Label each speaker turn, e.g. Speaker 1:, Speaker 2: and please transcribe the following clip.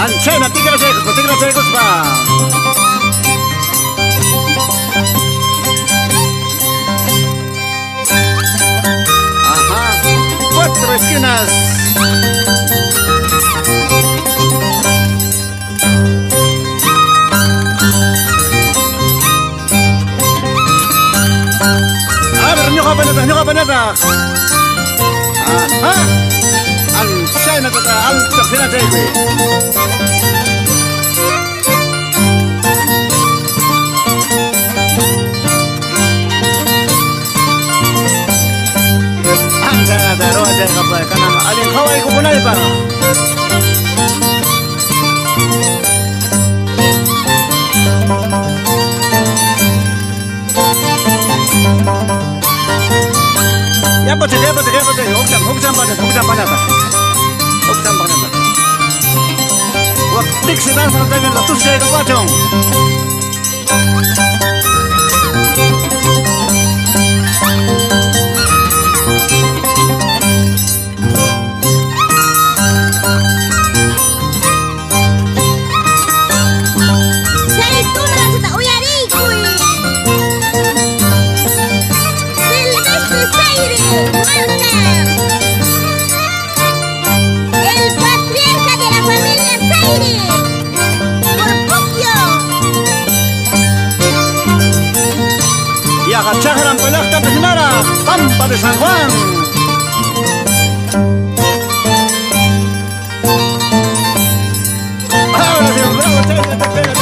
Speaker 1: Anchena, tigre secos, va. Ajá, cuatro esquinas. A ver, ñoja paneta. Ajá, anchena, alta, fina, kanang alin kaway ko punay pa. 야버지 혹장 빠졌다. waktu sedang sampai letus saya ke pocong. Y agacharan pelota primera, Pampa de San Juan. Ahora sí, bravo,